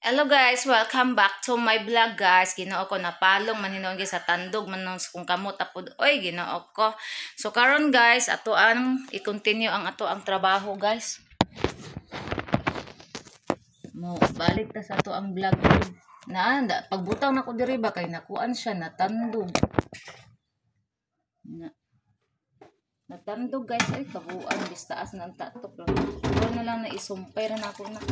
Hello guys, welcome back to my vlog guys. Ginoo ko napalong manhinuon sa tandog manong kung kamot tapod oy ginoo ko. So karon guys, ato ang i-continue ang ato ang trabaho guys. Mo balik ta sa ato ang vlog. Pagbutaw na ko diri ba kay nakuan siya natandog. Natandog guys ay kabuan bistaas nang tatok lang. Ito na lang na isumpay ra nako na.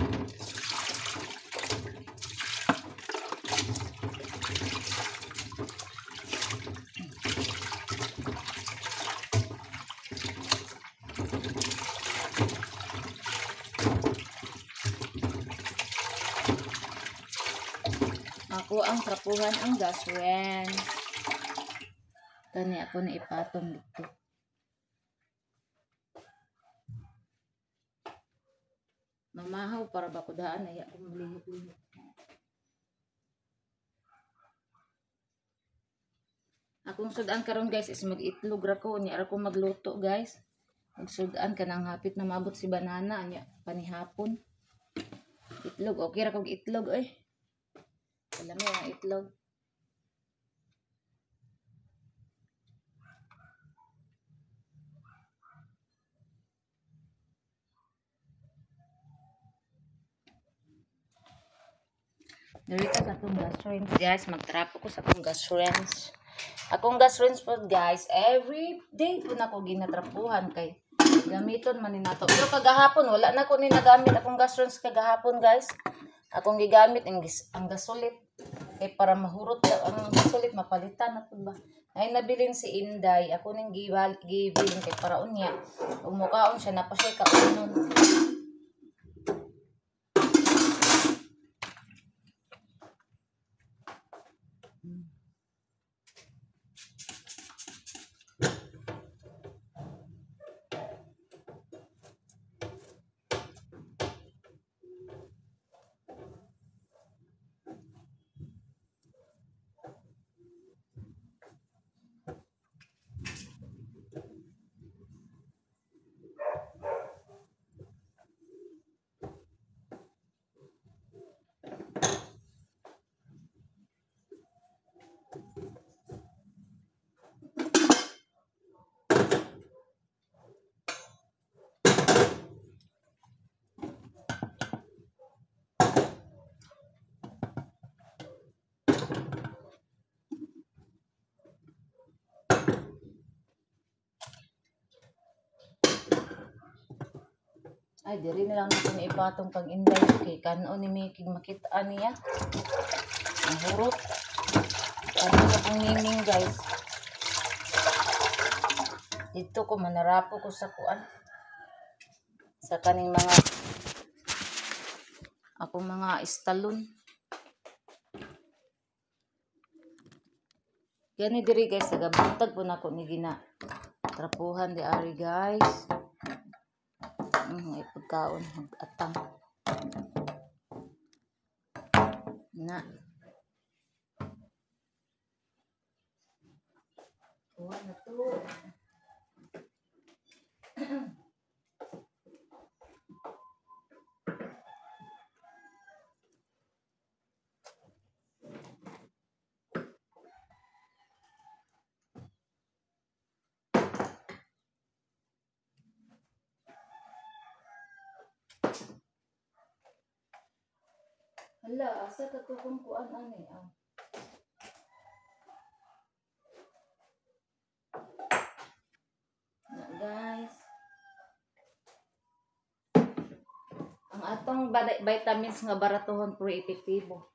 Ako ang trapuhan ang gaswen. Kani ako na ipatong dito. Mamahaw para ba ko daan ay ako maglihok-lihok. Akong sudan karon guys is mag-itlog ra ko nya ra ko magluto guys. Magsudan ka nang hapit na mabot si banana nya panihapon. Itlog okay ra kog itlog oy. Alam mo ang itlog. Narito sa akong gas rinse guys. Magtrapo ko sa akong gas rinse. Akong gas rinse po guys. Every day po na ko ginatrapuhan kay gamiton man ni nato. Pero kagahapon wala na ko ni nagamit akong gas rinse kagahapon guys. Akong gigamit ang gasulit. Kay para mahurot ang gasulit mapalitan na po ba. Ay nabilin si Inday. Ako ning gibilin kay para unya. Umukaon siya na pa siya kaunon. Ay, diri na lang natin ipatong pag Inday. Okay, kanon ni Mickey makitaan niya. Ang hurot. Ano sa pong miming guys. Dito ko manarapo ko sa kuan. Sa kaning mga akong mga istalon. Gani diri guys, nagabuntag po na ko ni gina. Trapuhan di ari guys. Ipagkaon mag-atang na kuha na to. Hala, asa ka to kung kuan ani ah. Na guys. Ang atong vitamins nga baratohon pro epektibo.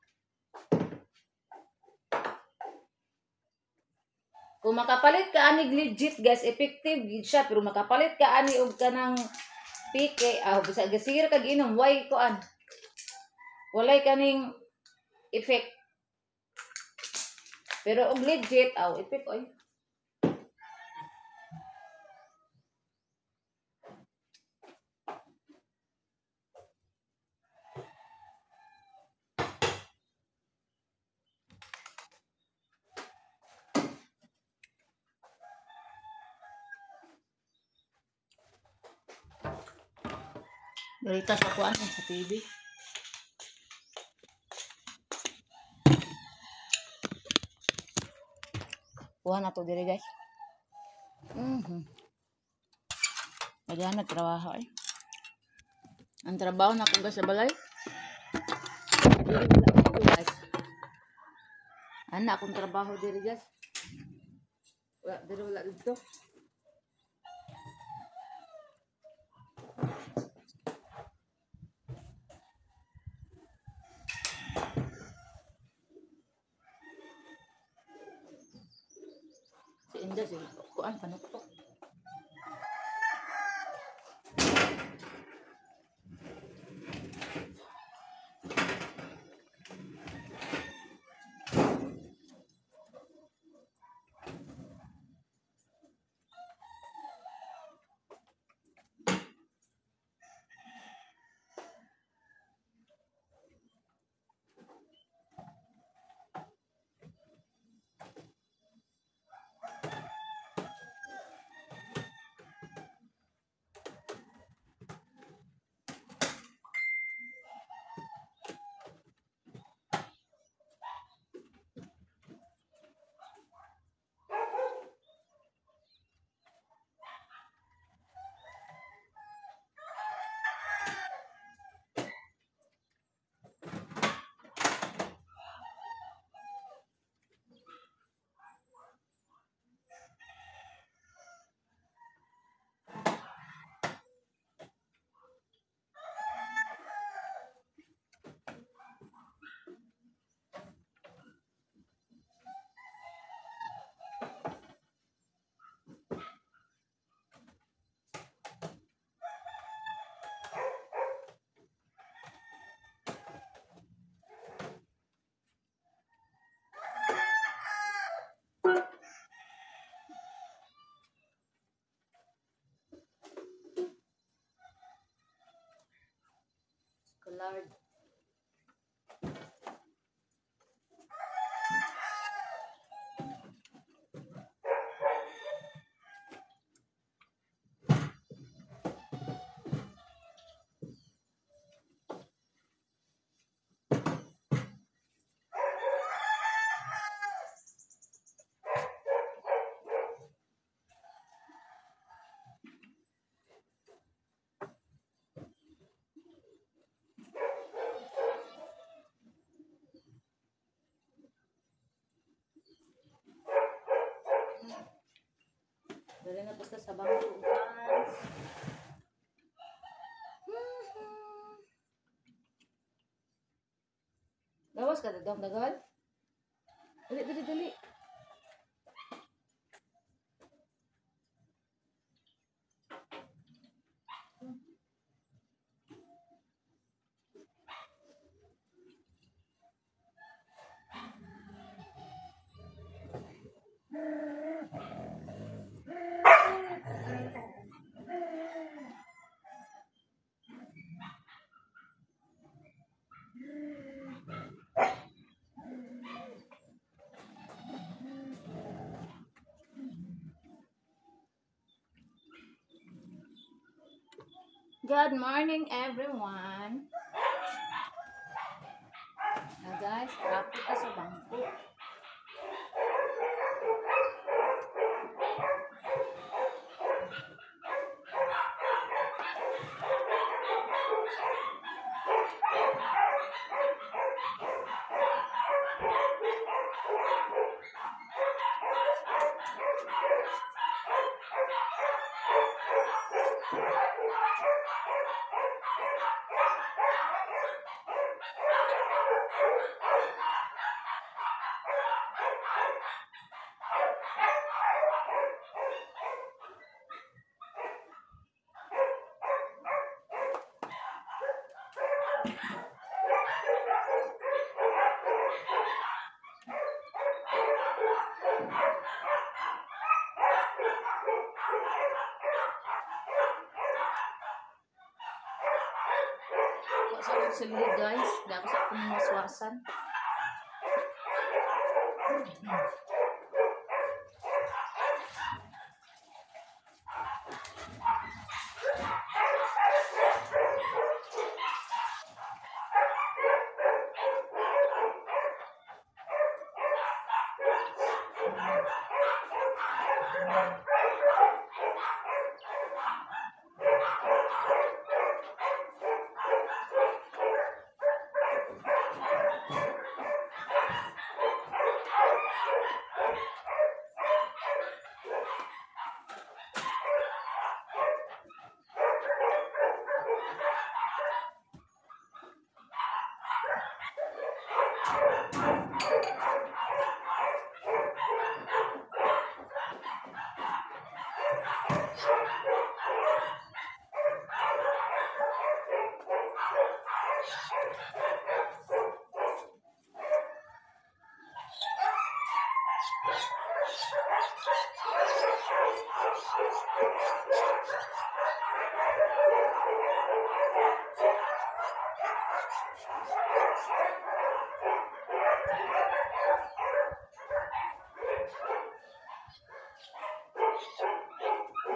Kung makapalit ka ani legit guys, effective gid siya pero makapalit ka ani og kanang pike, bisa gasir kag inom why kuan. Walay kaning effect. Pero og legit effect oy. Balita sa kuan sa TV. Kuha na to diri guys. Magana trabaho eh. Ang trabaho na kung sa balay. Guys. Ana akong trabaho diri guys. Wala dito. Si Inda si kuan panuktok. Lord. Dali na basta sa bangko, guys. Gawas ka dadong dagal? Dali. Good morning, everyone. Now guys, traffic ka sa bangko. Sa silid guys, dako sa akong maswasan.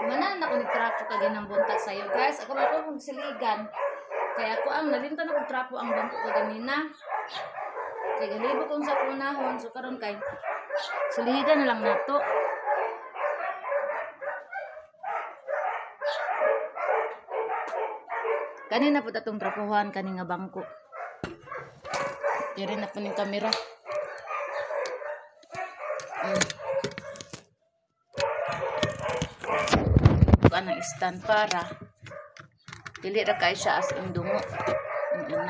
Manan ako nagtrapo ka din ng buntag sa'yo, guys. Ako ba kong siligan. Kaya ako ang nalintan ako trapo ang bangko ka ganina. Kaya galibo kong sa unahon. So karon kay siligan na lang nato. Kanina po tatong trapuhan kani nga bangko. Diri na po ning kamera. Anang stand para dili ra kay siya as indungo ang ina.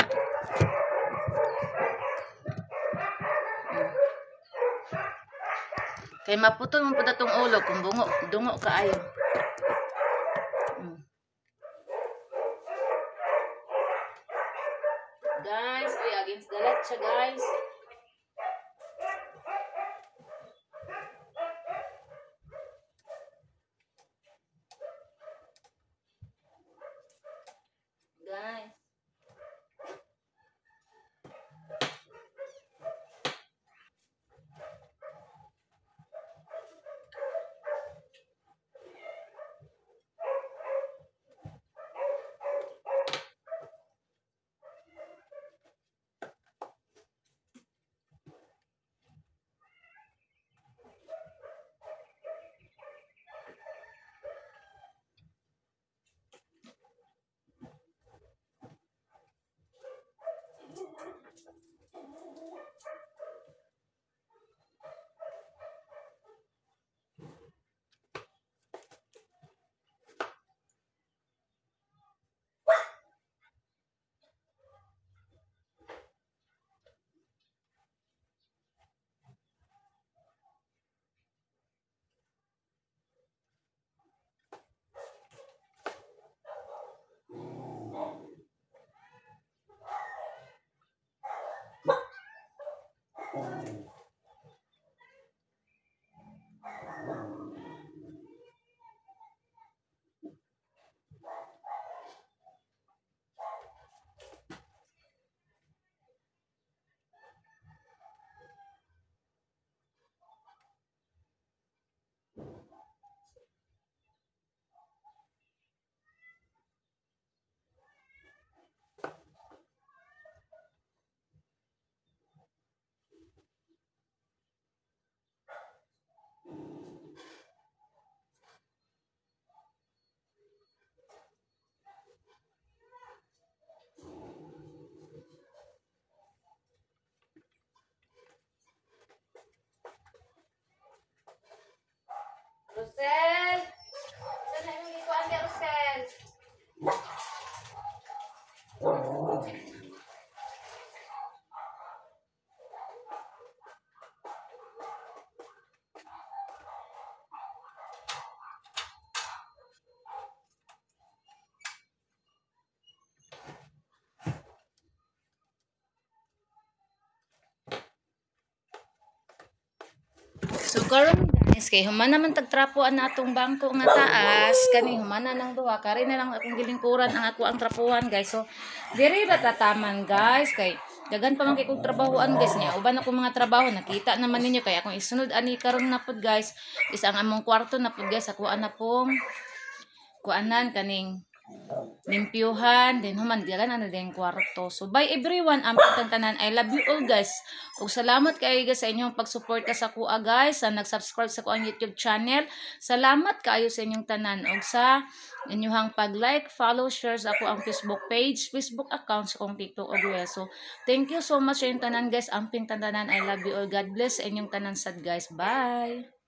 Kay maputol man pud atong ulo kung dungo kaayo. Guys, ay against the light siya, guys. Guys. Rosel! Saan na yung ikuan ka, Rosel? So karon guys, kay humana man tagtrapuan na atong bangko nga taas, kani humana nang duha, kari na lang akong gilingkuran ang ako ang trapuhan guys. So diri ra tataman guys, kay dagan pa man kay kong trabahoan guys niya. Uban ako mga trabaho nakita naman ninyo kay akong isunod ani karon na pud guys. Is ang among kwarto na pud guys, ako ana pong kuanan kaning limpyuhan, din human dagan na din kwarto. So bye everyone, ang tanan, I love you all guys. Ug salamat kayo guys sa inyong pagsuporta sa kuha guys, sa nag-subscribe sa kuang YouTube channel. Salamat kayo sa inyong tanan ug sa inyong pag-like, follow, share sa ako ang Facebook page, Facebook account sa kong TikTok og so thank you so much sa inyong tanan guys. Amping tanan, I love you all. God bless sa inyong tanan sad guys. Bye.